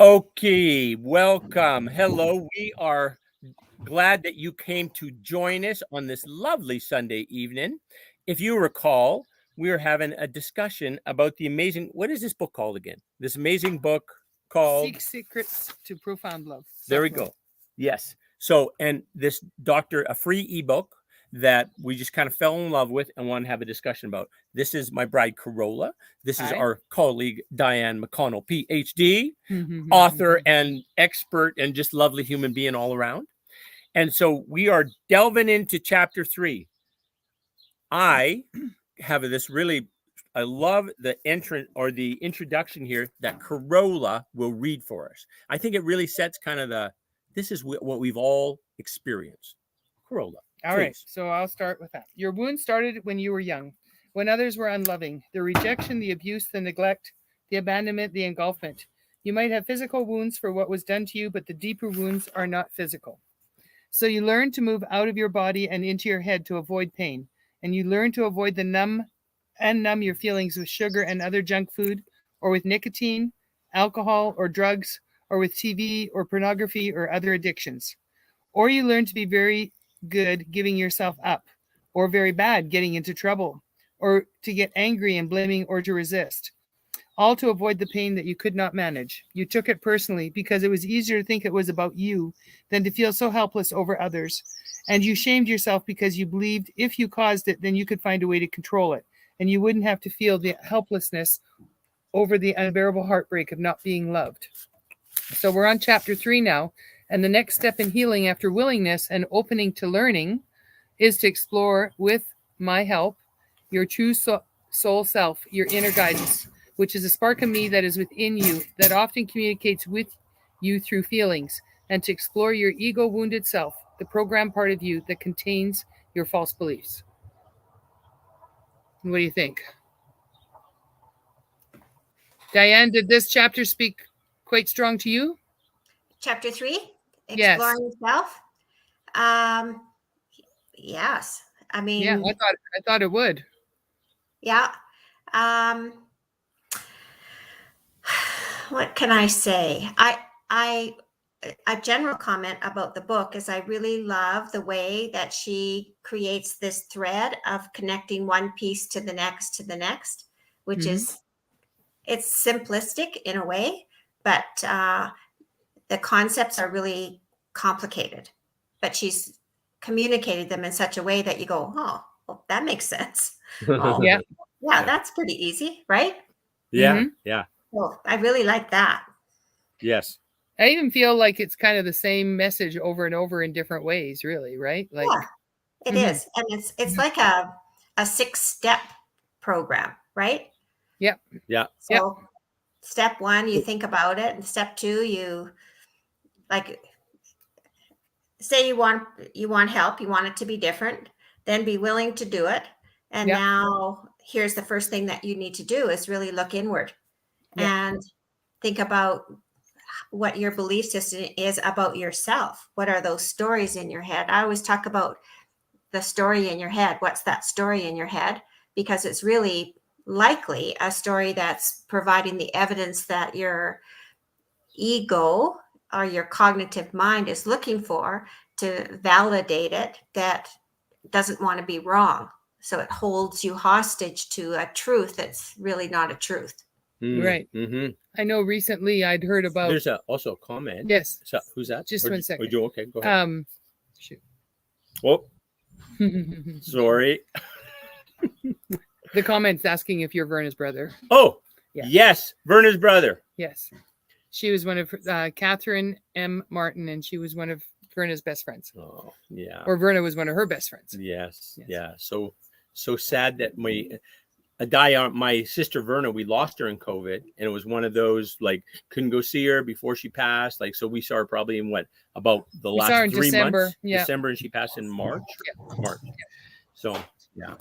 Okay, welcome. Hello. We are glad that you came to join us on this lovely Sunday evening. If you recall, we are having a discussion about the amazing, what is this book called again? This amazing book called Seek Secrets to Profound Love. There we go. Yes. So, and this doctor, a free ebook that we just kind of fell in love with and want to have a discussion about. This is my bride, Corolla. This is Hi. our colleague, Diane McConnell, PhD, author and expert and just lovely human being all around. And so we are delving into chapter 3. I have this really, I love the entrance or the introduction here that Corolla will read for us. I think it really sets kind of this is what we've all experienced. Corolla. All right, so I'll start with that. Your wound started when you were young, when others were unloving. The rejection, the abuse, the neglect, the abandonment, the engulfment. You might have physical wounds for what was done to you, but the deeper wounds are not physical. So you learn to move out of your body and into your head to avoid pain. And you learn to avoid the numb your feelings with sugar and other junk food, or with nicotine, alcohol, or drugs, or with TV or pornography or other addictions. Or you learn to be very good giving yourself up, or very bad getting into trouble, or to get angry and blaming or to resist, all to avoid the pain that you could not manage. You took it personally because it was easier to think it was about you than to feel so helpless over others. And you shamed yourself because you believed if you caused it, then you could find a way to control it, and you wouldn't have to feel the helplessness over the unbearable heartbreak of not being loved. So we're on chapter 3 now. And the next step in healing after willingness and opening to learning is to explore, with my help, your true soul self, your inner guidance, which is a spark of me that is within you, that often communicates with you through feelings, and to explore your ego-wounded self, the program part of you that contains your false beliefs. What do you think? Diane, did this chapter speak quite strong to you? Chapter 3? Exploring yourself. Yes. I mean, yeah, I thought it would. Yeah. What can I say? A general comment about the book is I really love the way that she creates this thread of connecting one piece to the next, which is, it's simplistic in a way, but the concepts are really complicated, but she's communicated them in such a way that you go, oh, well, that makes sense. Oh, yeah, that's pretty easy, right? Yeah, yeah. Well, I really like that. Yes. I even feel like it's kind of the same message over and over in different ways, really, right? Like, yeah, it is. And it's like a 6-step program, right? Yep. Yeah. So step 1, you think about it, and step 2, you like say you want help, you want it to be different, then be willing to do it. And now here's the first thing that you need to do is really look inward and think about what your belief system is about yourself. What are those stories in your head? I always talk about the story in your head. What's that story in your head? Because it's really likely a story that's providing the evidence that your ego or your cognitive mind is looking for to validate it, that doesn't want to be wrong. So it holds you hostage to a truth that's really not a truth. Right. I know recently I'd heard about. There's also a comment. Yes. So, who's that? Just 1 second. Okay, go ahead. Shoot. Oh, sorry. The comment's asking if you're Verna's brother. Oh, yes, Verna's brother. Yes. She was one of Catherine M. Martin, and she was one of Verna's best friends. Oh, yeah. Or Verna was one of her best friends. Yes. Yeah. So sad that my sister Verna, we lost her in COVID, and it was one of those, like, couldn't go see her before she passed. Like, so we saw her probably in about the last 3 months, December, and she passed in March. March. So yeah,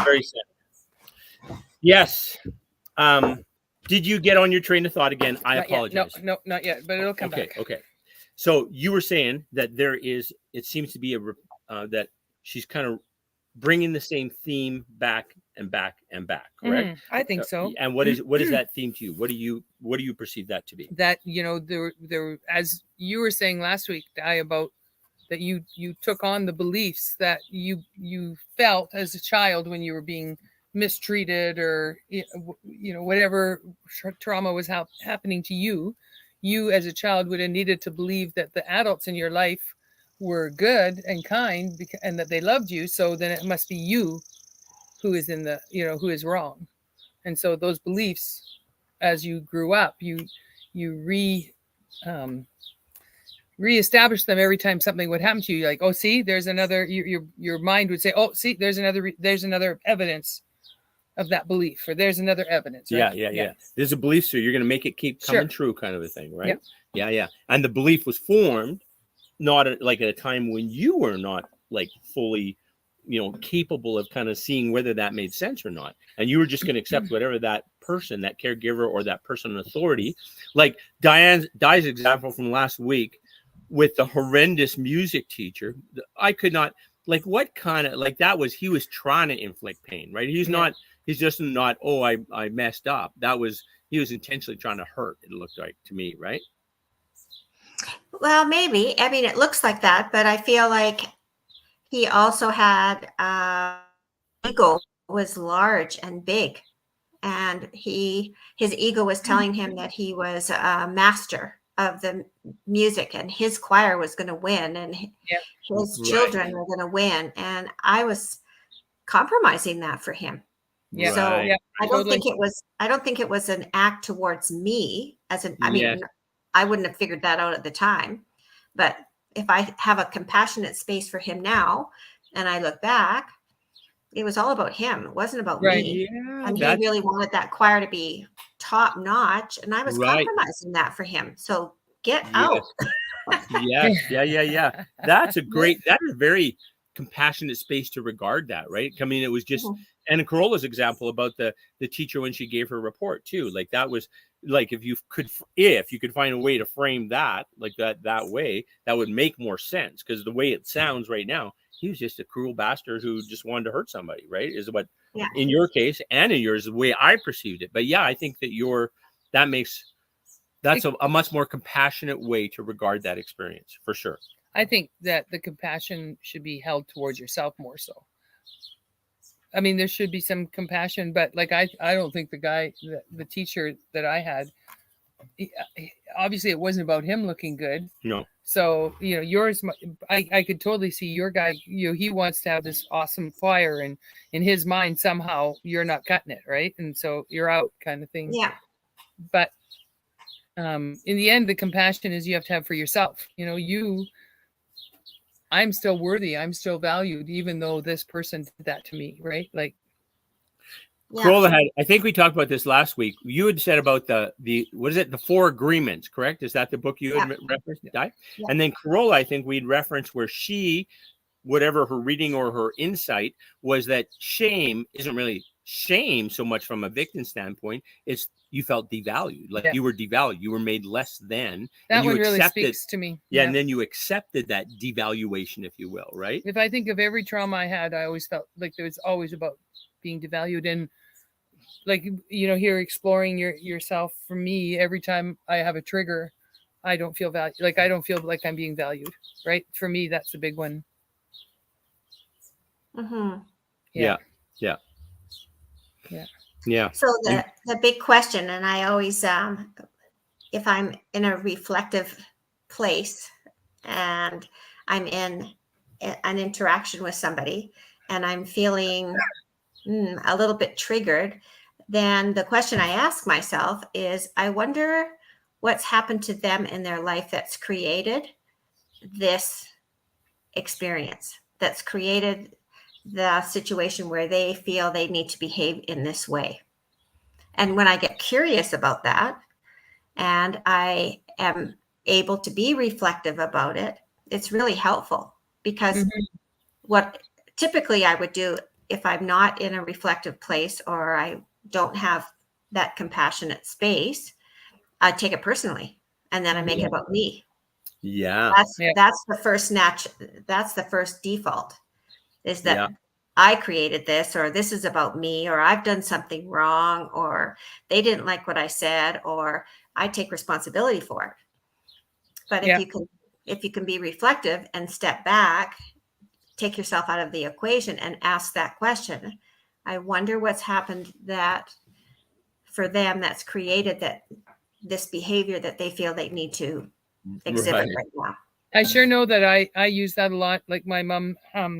very sad. Yes. Did you get on your train of thought again? I apologize. No, not yet, but it'll come back. Okay. So you were saying that it seems to be that she's kind of bringing the same theme back and back and back, correct? Mhm, I think so. And what is that theme to you? What do you perceive that to be? That, you know, there, as you were saying last week, Di, about that you took on the beliefs that you felt as a child when you were being mistreated, or you know, whatever trauma was happening to you. You as a child would have needed to believe that the adults in your life were good and kind, and that they loved you. So then it must be you who is in the, you know, who is wrong. And so those beliefs, as you grew up, you reestablish them every time something would happen to you. Like, oh, see, there's another. Your mind would say, oh, see, there's another evidence of that belief, or there's another evidence. Right? Yeah. There's a belief, so you're going to make it keep coming true, kind of a thing, right? Yeah. And the belief was formed not at a time when you were not like fully, you know, capable of kind of seeing whether that made sense or not, and you were just going to accept whatever that person, that caregiver, or that person in authority, like Di's example from last week with the horrendous music teacher. I could not, like, what kind of, like, that was, he was trying to inflict pain, right? He's just not, oh, I messed up. He was intentionally trying to hurt, it looked like to me, right? Well, maybe. I mean, it looks like that, but I feel like he also had ego was large and big, and his ego was telling him that he was a master of the music, and his choir was going to win, and his children were going to win, and I was compromising that for him. Yeah. So yeah, I don't think it was an act towards me I mean, I wouldn't have figured that out at the time, but if I have a compassionate space for him now, and I look back, it was all about him. It wasn't about me. Yeah, and he really wanted that choir to be top notch, and I was compromising that for him. So get out. Yeah. That is a very compassionate space to regard that, right? I mean, it was just, and in Corolla's example about the teacher when she gave her report too, like that was like, if you could find a way to frame that like that way, that would make more sense, because the way it sounds right now, he was just a cruel bastard who just wanted to hurt somebody, right? Is what in your case and in yours, the way I perceived it. But yeah, I think that that's a much more compassionate way to regard that experience, for sure. I think that the compassion should be held towards yourself more so. I mean, there should be some compassion, but like, I don't think the teacher that I had, obviously it wasn't about him looking good. No. So, you know, yours, I could totally see your guy, you know, he wants to have this awesome choir, and in his mind, somehow you're not cutting it, right? And so you're out, kind of thing. Yeah. But in the end, the compassion is you have to have for yourself. You know, I'm still worthy. I'm still valued, even though this person did that to me, right? Like, Corolla had, I think we talked about this last week. You had said about the what is it? The 4 Agreements, correct? Is that the book you had referenced? Yeah. And then Corolla, I think we'd referenced where she, whatever her reading or her insight was, that shame isn't really shame so much from a victim standpoint. It's you felt devalued, like you were devalued, you were made less than. That one really speaks to me. Yeah, and then you accepted that devaluation, if you will, right? If I think of every trauma I had, I always felt like there was always about being devalued. And like, you know, here exploring yourself, for me, every time I have a trigger, I don't feel valued. Like, I don't feel like I'm being valued, right? For me, that's a big one. Yeah. So the big question, and I always, if I'm in a reflective place and I'm in an interaction with somebody and I'm feeling a little bit triggered, then the question I ask myself is, I wonder what's happened to them in their life that's created this experience, that's created the situation where they feel they need to behave in this way. And when I get curious about that, and I am able to be reflective about it, it's really helpful, because what typically I would do if I'm not in a reflective place, or I don't have that compassionate space, I take it personally, and then I make it about me. Yeah. That's the first that's the first default, is that I created this, or this is about me, or I've done something wrong, or they didn't like what I said, or I take responsibility for it. But Yeah. if you can be reflective and step back, take yourself out of the equation and ask that question, I wonder what's happened that for them that's created that this behavior that they feel they need to exhibit Right. right now. I sure know that I use that a lot. Like my mom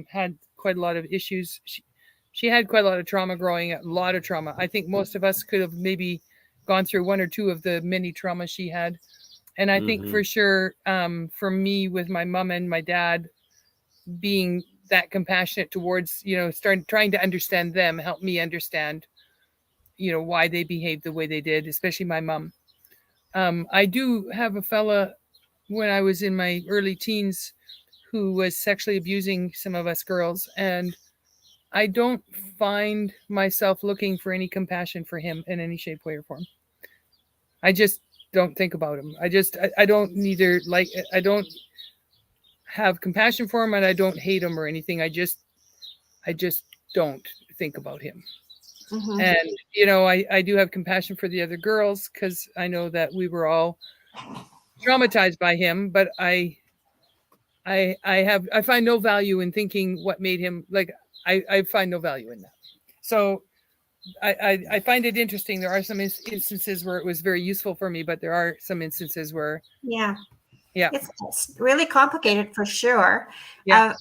had quite a lot of issues. She had quite a lot of trauma growing up, a lot of trauma. I think most of us could have maybe gone through one or two of the many traumas she had. And I think Mhm. for sure, for me with my mom and my dad being that compassionate towards, trying to understand them, help me understand, why they behaved the way they did, especially my mom. I do have a fella when I was in my early teens who was sexually abusing some of us girls. And I don't find myself looking for any compassion for him in any shape, way, or form. I just don't think about him. I don't neither like, I don't have compassion for him and I don't hate him or anything. I just don't think about him. Mm-hmm. And, I do have compassion for the other girls because I know that we were all traumatized by him, but I find no value in thinking what made him like. I find no value in that. So I find it interesting. There are some instances where it was very useful for me, but there are some instances where, Yeah. yeah, It's really complicated for sure. yeah,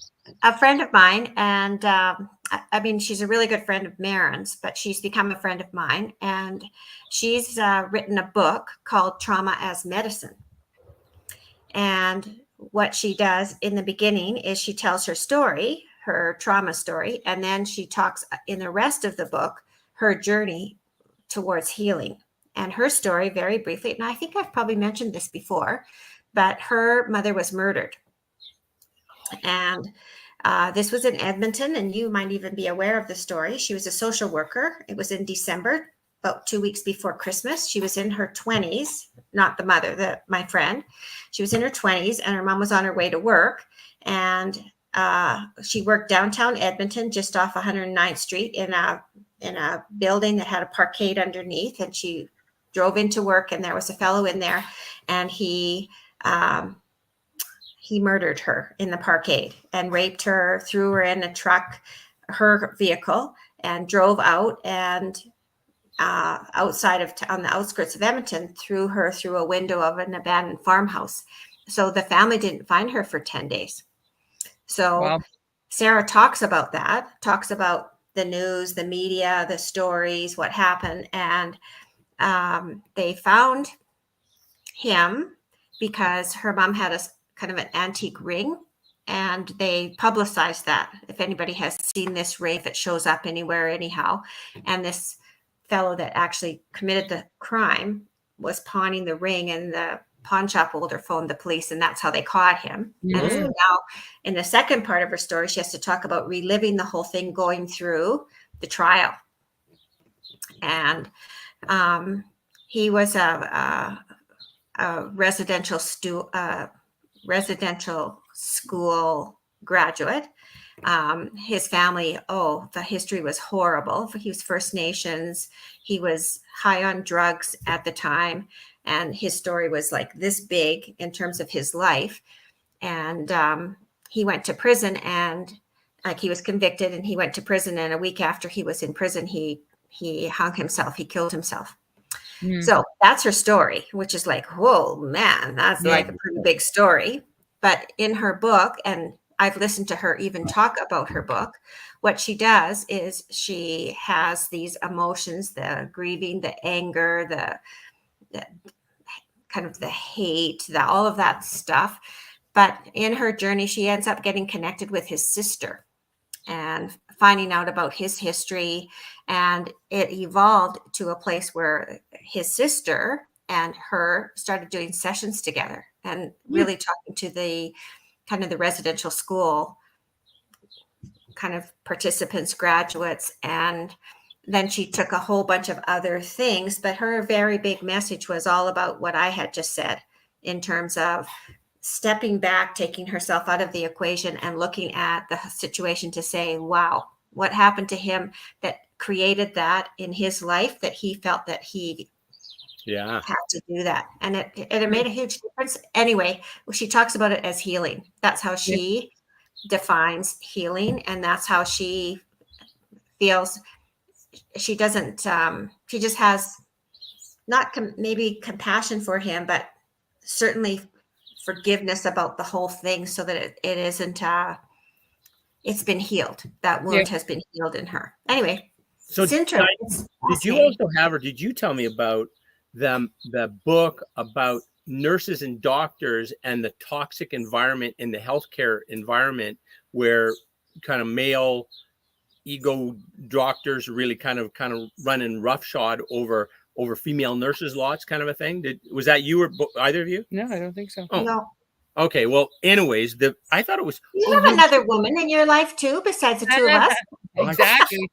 A friend of mine, and I mean, she's a really good friend of Marin's, but she's become a friend of mine, and she's written a book called Trauma as Medicine. And what she does in the beginning is she tells her story, her trauma story, and then she talks in the rest of the book her journey towards healing. And her story, very briefly, and I think I've probably mentioned this before, but her mother was murdered. And this was in Edmonton, and you might even be aware of the story. She was a social worker. It was in December, about 2 weeks before Christmas. She was in her 20s, not the mother, my friend. She was in her 20s, and her mom was on her way to work. And she worked downtown Edmonton, just off 109th Street, in a building that had a parkade underneath. And she drove into work, and there was a fellow in there, and he murdered her in the parkade and raped her, threw her in a truck, her vehicle, and drove out and on the outskirts of Edmonton, threw her through a window of an abandoned farmhouse. So the family didn't find her for 10 days. So wow, Sarah talks about that, talks about the news, the media, the stories, what happened. And they found him because her mom had a kind of an antique ring, and they publicized that. If anybody has seen this ring, if it shows up anywhere, anyhow, and this fellow that actually committed the crime was pawning the ring, and the pawn shop owner phoned the police, and that's how they caught him. And so now in the second part of her story, she has to talk about reliving the whole thing, going through the trial. And he was a residential school graduate. His family, the history was horrible. He was First Nations. He was high on drugs at the time. And his story was like this big in terms of his life. And he went to prison, and like he was convicted, and he went to prison. And a week after he was in prison, he hung himself. He killed himself. So that's her story, which is like, whoa, man, that's like a pretty big story. But in her book, and I've listened to her even talk about her book, what she does is she has these emotions, the grieving, the anger, the kind of the hate, all of that stuff. But in her journey, she ends up getting connected with his sister and finding out about his history. And it evolved to a place where his sister and her started doing sessions together and really talking to the kind of the residential school kind of participants, graduates. And then she took a whole bunch of other things, but her very big message was all about what I had just said in terms of stepping back, taking herself out of the equation and looking at the situation to say, wow, what happened to him that created that in his life, that he felt that he Yeah. had to do that. And it made a huge difference. Anyway, she talks about it as healing. That's how she defines healing. And that's how she feels. She doesn't, she just has not maybe compassion for him, but certainly forgiveness about the whole thing, so that it isn't, it's been healed. That wound has been healed in her. Anyway, So it's interesting. did you also have, or did you tell me about the book about nurses and doctors and the toxic environment in the healthcare environment, where kind of male ego doctors really kind of running roughshod over female nurses lots, kind of a thing? Was that you or either of you? No, I don't think so. Oh. No. Okay, well, anyways, I thought it was. You have another woman in your life too, besides the two of us. Exactly.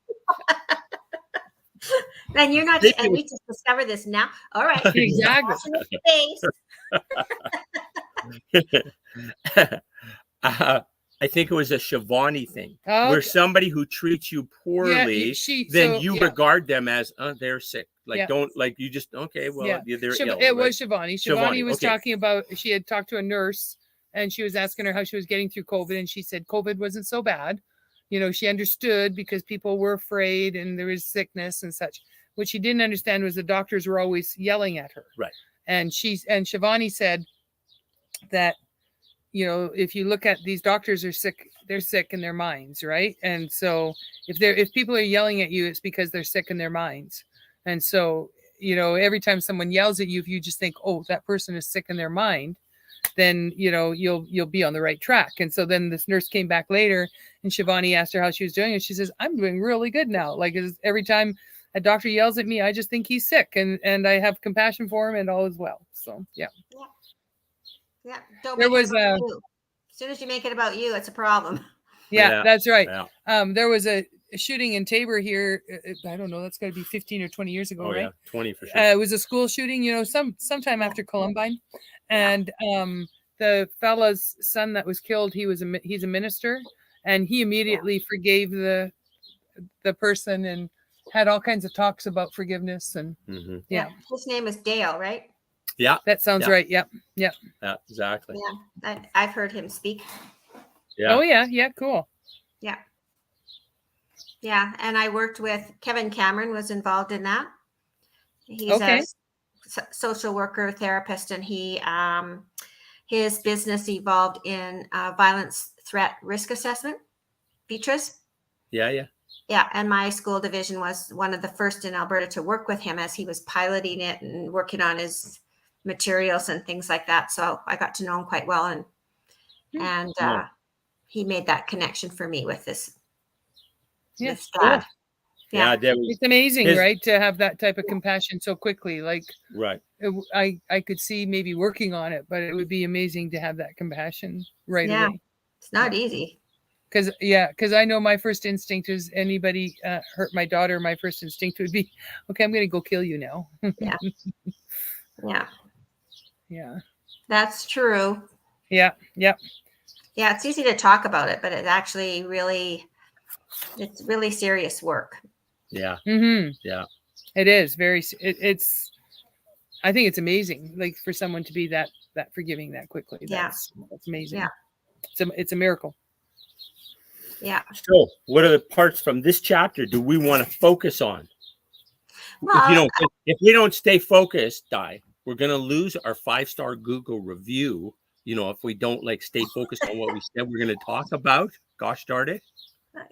And you're not, and we just discover this now. All right. Exactly. I think it was a Shivani thing, Oh, where somebody who treats you poorly, then you regard them as, they're sick. Like, don't, like, you just, okay, well, they're ill. It was Shivani. Shivani was okay. talking about, she had talked to a nurse and she was asking her how she was getting through COVID. And she said COVID wasn't so bad. You know, she understood because people were afraid and there was sickness and such. What she didn't understand was the doctors were always yelling at her. Right. And Shivani said that, you know, if you look at these doctors are sick, they're sick in their minds, right? And so if people are yelling at you, it's because they're sick in their minds. And so, you know, every time someone yells at you, if you just think, oh, that person is sick in their mind, then, you know, you'll be on the right track. And so then this nurse came back later and Shivani asked her how she was doing. And she says, I'm doing really good now. Like, every time a doctor yells at me, I just think he's sick and I have compassion for him and all is well. So, yeah. Yeah. Don't There make was it about you. As soon as you make it about you, it's a problem. Yeah, that's right. Yeah. There was a shooting in Tabor here. I don't know. That's got to be 15 or 20 years ago, right? Yeah, 20 for sure. It was a school shooting, you know, sometime after Columbine. And the fella's son that was killed, he's a minister, and he immediately forgave the person and had all kinds of talks about forgiveness. And Yeah. His name is Dale, right? Yeah. That sounds right. Yep. Yeah, exactly. Yeah. I've heard him speak. Yeah. Oh, yeah. Yeah. Cool. Yeah. Yeah. And I worked with Kevin Cameron, was involved in that. He's a social worker, therapist, and his business evolved in violence threat risk assessment, VTRIS. Yeah. Yeah. And my school division was one of the first in Alberta to work with him as he was piloting it and working on his materials and things like that. So I got to know him quite well. And he made that connection for me with this. Yes. Dad. Yeah. It's amazing, right? To have that type of compassion so quickly. Like, right. I could see maybe working on it, but it would be amazing to have that compassion right away. It's not easy. Because I know my first instinct is anybody hurt my daughter, my first instinct would be, okay, I'm going to go kill you now. Yeah. That's true. Yeah. Yeah, it's easy to talk about it, but it's actually it's really serious work. Yeah. Yeah. It is it's I think it's amazing, like, for someone to be that forgiving that quickly. That's amazing. Yeah. It's a miracle. Yeah. So what are the parts from this chapter do we want to focus on? Well, if we don't stay focused, Di, we're going to lose our 5-star Google review. You know, if we don't stay focused on what we said we're going to talk about. Gosh darn it.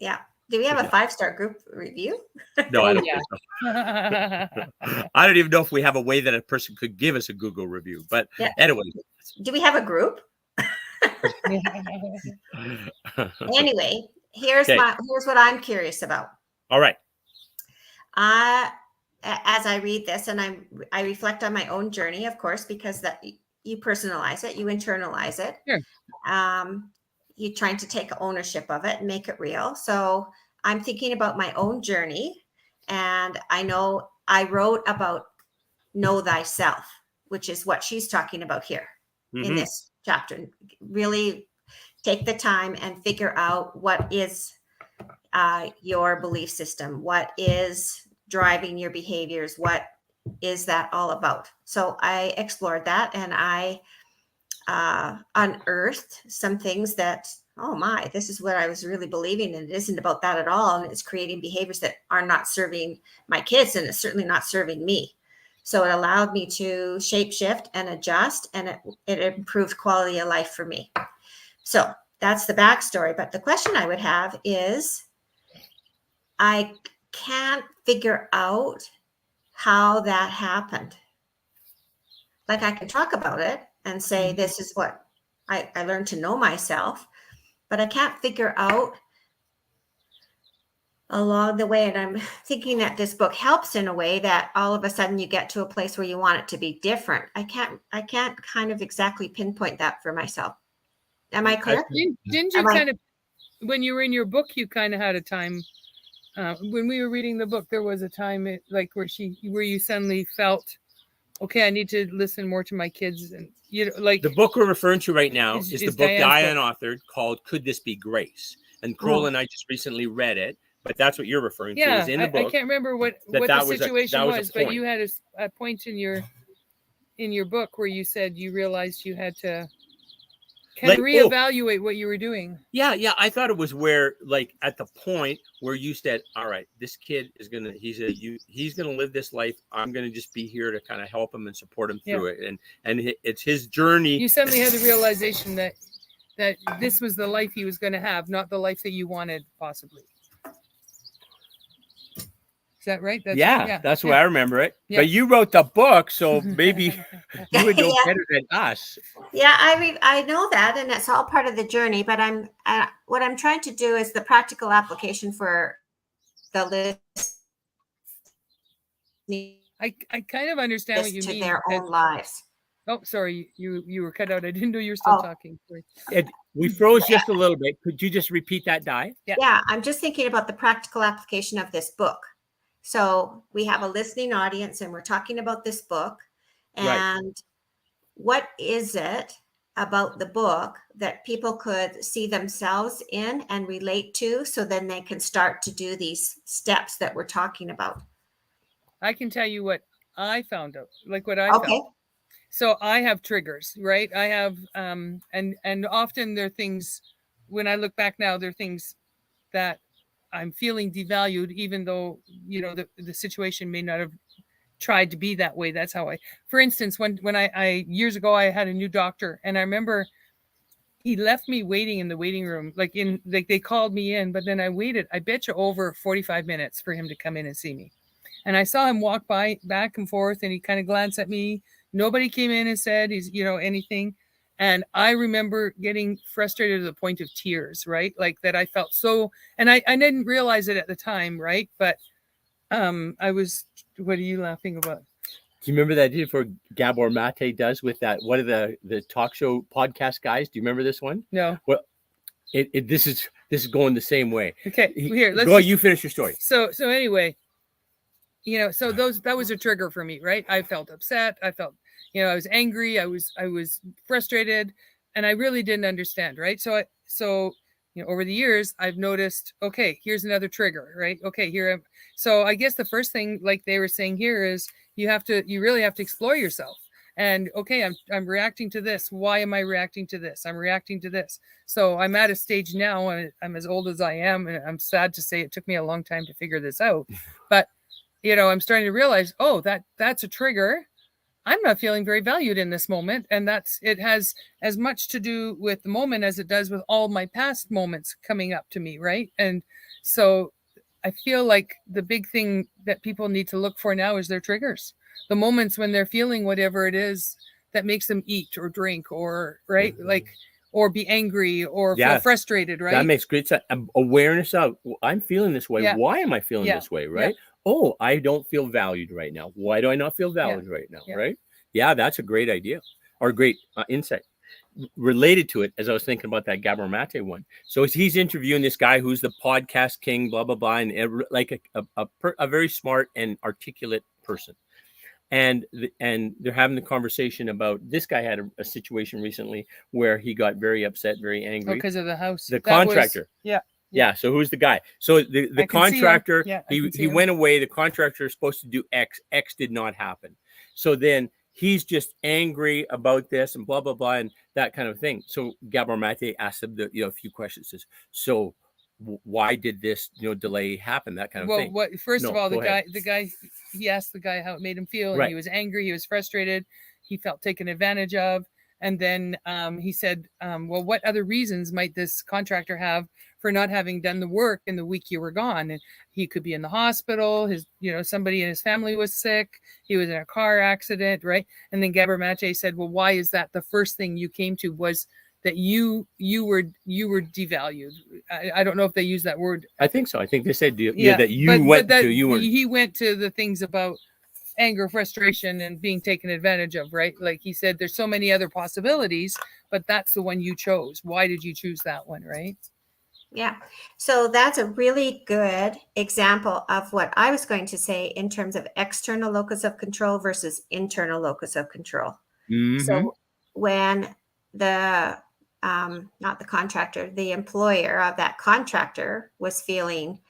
Yeah. Do we have a 5-star group review? No, I don't think so. I don't even know if we have a way that a person could give us a Google review. But anyway. Do we have a group? Anyway, here's what I'm curious about. All right. As I read this, and I reflect on my own journey, of course, because that you personalize it, you internalize it. Sure. You're trying to take ownership of it and make it real. So I'm thinking about my own journey, and I know I wrote about know thyself, which is what she's talking about here in this chapter. Really take the time and figure out what is your belief system? What is driving your behaviors? What is that all about? So I explored that, and I unearthed some things that, oh my, this is what I was really believing, and it isn't about that at all. And it's creating behaviors that are not serving my kids, and it's certainly not serving me. So it allowed me to shape shift and adjust, and it improved quality of life for me. So that's the backstory. But the question I would have is, I can't figure out how that happened. Like, I can talk about it and say, this is what I learned to know myself, but I can't figure out along the way. And I'm thinking that this book helps in a way that all of a sudden you get to a place where you want it to be different. I can't kind of exactly pinpoint that for myself. Am I clear? Didn't you kind of, when you were in your book, you kind of had a time, when we were reading the book, there was a time where you suddenly felt, okay, I need to listen more to my kids. And like the book we're referring to right now is the book Diane authored called Could This Be Grace? And Kroll and I just recently read it, but that's what you're referring to. Is in the book. I can't remember what the situation was, but you had a point in your book where you said you realized you had to kind of reevaluate what you were doing. Yeah. I thought it was where, like, at the point where you said, all right, this kid is he's gonna live this life. I'm gonna just be here to kind of help him and support him through it. And it's his journey. You suddenly had the realization that this was the life he was going to have, not the life that you wanted, possibly. Is that right? That's the way I remember it. Yeah. But you wrote the book, so maybe you would know better than us. Yeah, I know that, and it's all part of the journey. But what I'm trying to do is the practical application for the list. I kind of understand what you mean. To their own lives. Oh, sorry, you were cut out. I didn't know you were still talking. Sorry. We froze just a little bit. Could you just repeat that, Di? Yeah, I'm just thinking about the practical application of this book. So we have a listening audience, and we're talking about this book. And what is it about the book that people could see themselves in and relate to, so then they can start to do these steps that we're talking about? I can tell you what I found out, like what I found. So I have triggers, right? I have, and often there are things, when I look back now, there are things that I'm feeling devalued, even though, the situation may not have tried to be that way. That's how for instance, when I years ago, I had a new doctor, and I remember he left me waiting in the waiting room, like they called me in, but then I waited, I bet you over 45 minutes for him to come in and see me. And I saw him walk by back and forth, and he kind of glanced at me. Nobody came in and said anything. And I remember getting frustrated to the point of tears, right? Like that I felt so, and I didn't realize it at the time, right? But I was, what are you laughing about? Do you remember that idea for Gabor Mate does with that, one of the talk show podcast guys? Do you remember this one? No. Well, this is going the same way. Okay, here, you finish your story. So anyway, so that was a trigger for me, right? I felt upset. I felt, I was angry. I was frustrated, and I really didn't understand, right? So over the years, I've noticed, okay, here's another trigger, right? Okay, here. So I guess the first thing, like they were saying here, is you really have to explore yourself. And okay, I'm reacting to this. Why am I reacting to this? I'm reacting to this. So I'm at a stage now, and I'm as old as I am, and I'm sad to say it took me a long time to figure this out. But I'm starting to realize, that's a trigger. I'm not feeling very valued in this moment. And it has as much to do with the moment as it does with all my past moments coming up to me, right? And so I feel like the big thing that people need to look for now is their triggers. The moments when they're feeling whatever it is that makes them eat or drink or, right? Mm-hmm. Like, or be angry or feel frustrated, right? That makes great sense. Awareness of, I'm feeling this way. Yeah. Why am I feeling this way, right? Yeah. Oh, I don't feel valued right now. Why do I not feel valued right now, right? Yeah, that's a great idea or great insight. Related to it, as I was thinking about that Gabor Mate one. So he's interviewing this guy who's the podcast king, blah, blah, blah, and like a very smart and articulate person. And they're having the conversation about, this guy had a situation recently where he got very upset, very angry. Because of the house. The contractor. Yeah. So who's the guy? So the I can see him. contractor, Yeah, I can see he him. went away. The contractor is supposed to do X. X did not happen. So then he's just angry about this and blah, blah, blah, and that kind of thing. So Gabor Mate asked him a few questions. Says, so why did this, delay happen? That kind of Well, thing. first of No, all, go ahead. the guy, he asked the guy how it made him feel, and Right. he was angry, he was frustrated, he felt taken advantage of, and then he said, well, what other reasons might this contractor have for not having done the work in the week you were gone? And he could be in the hospital, his, somebody in his family was sick, he was in a car accident, right? And then Gabor Mate said, well, why is that the first thing you came to was that you were devalued? I don't know if they use that word. I think so. I think they said Yeah, that you went to, you were. He went to the things about anger, frustration, and being taken advantage of, right? Like he said, there's so many other possibilities, but that's the one you chose. Why did you choose that one, right? Yeah. So that's a really good example of what I was going to say in terms of external locus of control versus internal locus of control. Mhm. So when the not the contractor, the employer of that contractor was feeling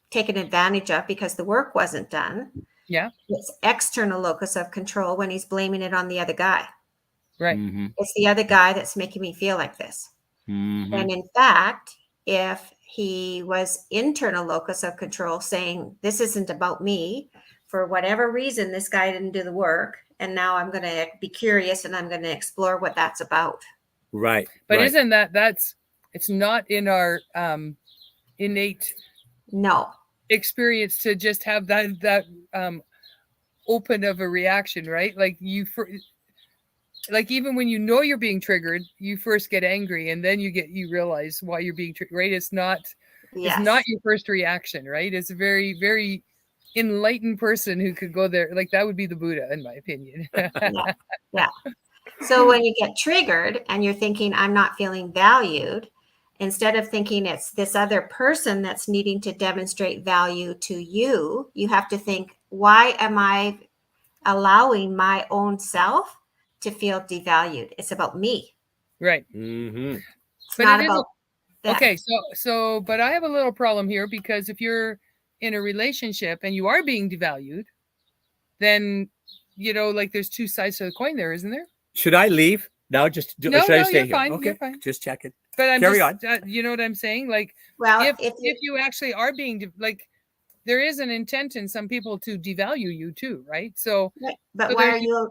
taken advantage of because the work wasn't done. Yeah. It's external locus of control when he's blaming it on the other guy. Right. Mhm. It's the other guy that's making me feel like this. Mhm. And in fact, if he was internal locus of control saying, this isn't about me, for whatever reason, this guy didn't do the work, and now I'm going to be curious and I'm going to explore what that's about. Right. But right. isn't it's not in our innate No. experience to just have that open of a reaction, right? Like like even when you're being triggered, you first get angry and then you realize why you're being triggered, right? It's not your first reaction, right? It's a very, very enlightened person who could go there. Like that would be the Buddha, in my opinion. Yeah. So when you get triggered and you're thinking, I'm not feeling valued, instead of thinking it's this other person that's needing to demonstrate value to you, you have to think, why am I allowing my own self to feel devalued? It's about me. Right. Mm-hmm. It's not about that. Okay. So, but I have a little problem here because if you're in a relationship and you are being devalued, then, like there's two sides to the coin there, isn't there? Should I leave now? Should I stay you're here? fine. Okay. You're fine. Just check it. But I'm Carry just, on. you know what I'm saying? Like, Well, if you actually are being like, there is an intent in some people to devalue you too, right? So, but so why are you?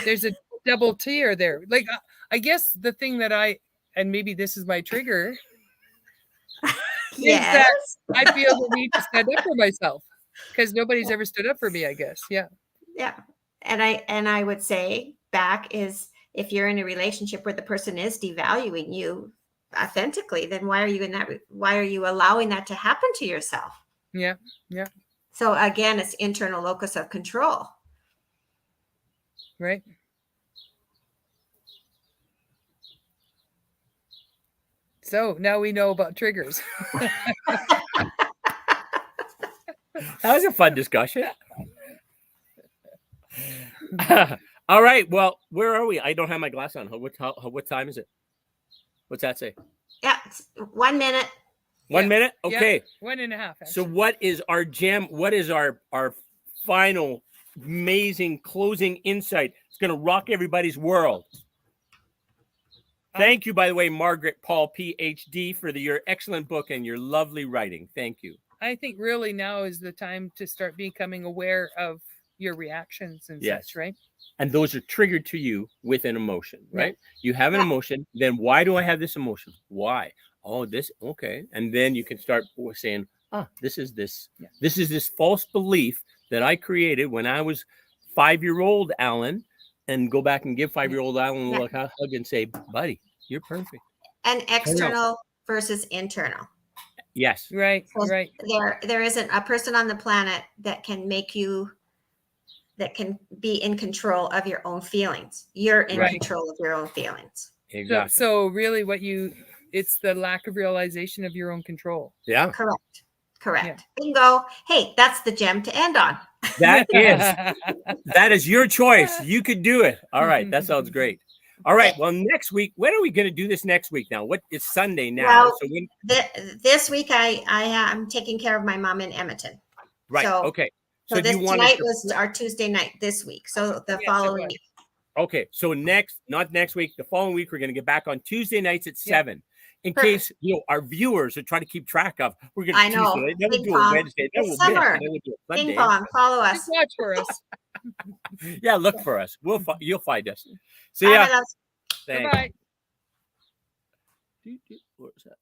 There's a double tier there. Like, I guess the thing that and maybe this is my trigger, Yes. is that I feel the need to stand up for myself because nobody's ever stood up for me, I guess. Yeah. Yeah. And I would say back is, if you're in a relationship where the person is devaluing you authentically, then why are you allowing that to happen to yourself? Yeah. Yeah. So again, it's internal locus of control. Right. So now we know about triggers. That was a fun discussion. All right. Well, where are we? I don't have my glass on. What time is it? What's that say? Yeah. It's 1 minute. 1 minute? Okay. Yeah, 1.5. Actually. So what is our gem? What is our final amazing closing insight? It's going to rock everybody's world. Thank you, by the way, Margaret Paul, PhD, for your excellent book and your lovely writing. Thank you. I think really now is the time to start becoming aware of your reactions and such, right? And those are triggered to you with an emotion, right? Yeah. You have an emotion. Then why do I have this emotion? Why? Oh, this. Okay. And then you can start saying, this is this. Yeah. This is this false belief that I created when I was 5-year-old Alan, and go back and give 5-year-old Alan a hug and say, buddy, you're perfect. And external versus internal. Yes. Right. So right. There isn't a person on the planet that can be in control of your own feelings. You're in control of your own feelings. Exactly. So really it's the lack of realization of your own control. Yeah. Correct. Yeah. Bingo. Hey, that's the gem to end on. That is your choice. You could do it. All right. That sounds great. All right. Well, next week, when are we going to do this next week now? It's Sunday now. Well, So when, this week I am taking care of my mom in Edmonton. right. So, Okay. So do this you want tonight to, was our Tuesday night this week. So the it following was. week. okay. So not next week, the following week, we're going to get back on Tuesday nights at 7. In Perfect. case, our viewers are trying to keep track of, we're going to I know. Tuesday, then we'll Ping do a pong. Wednesday, then It's we'll summer. miss, and then we'll do a Ping Sunday. pong. Follow us. Just watch for us. Yeah, look for us. You'll find us. See Bye, ya. my loves. Thanks. Goodbye. What was that?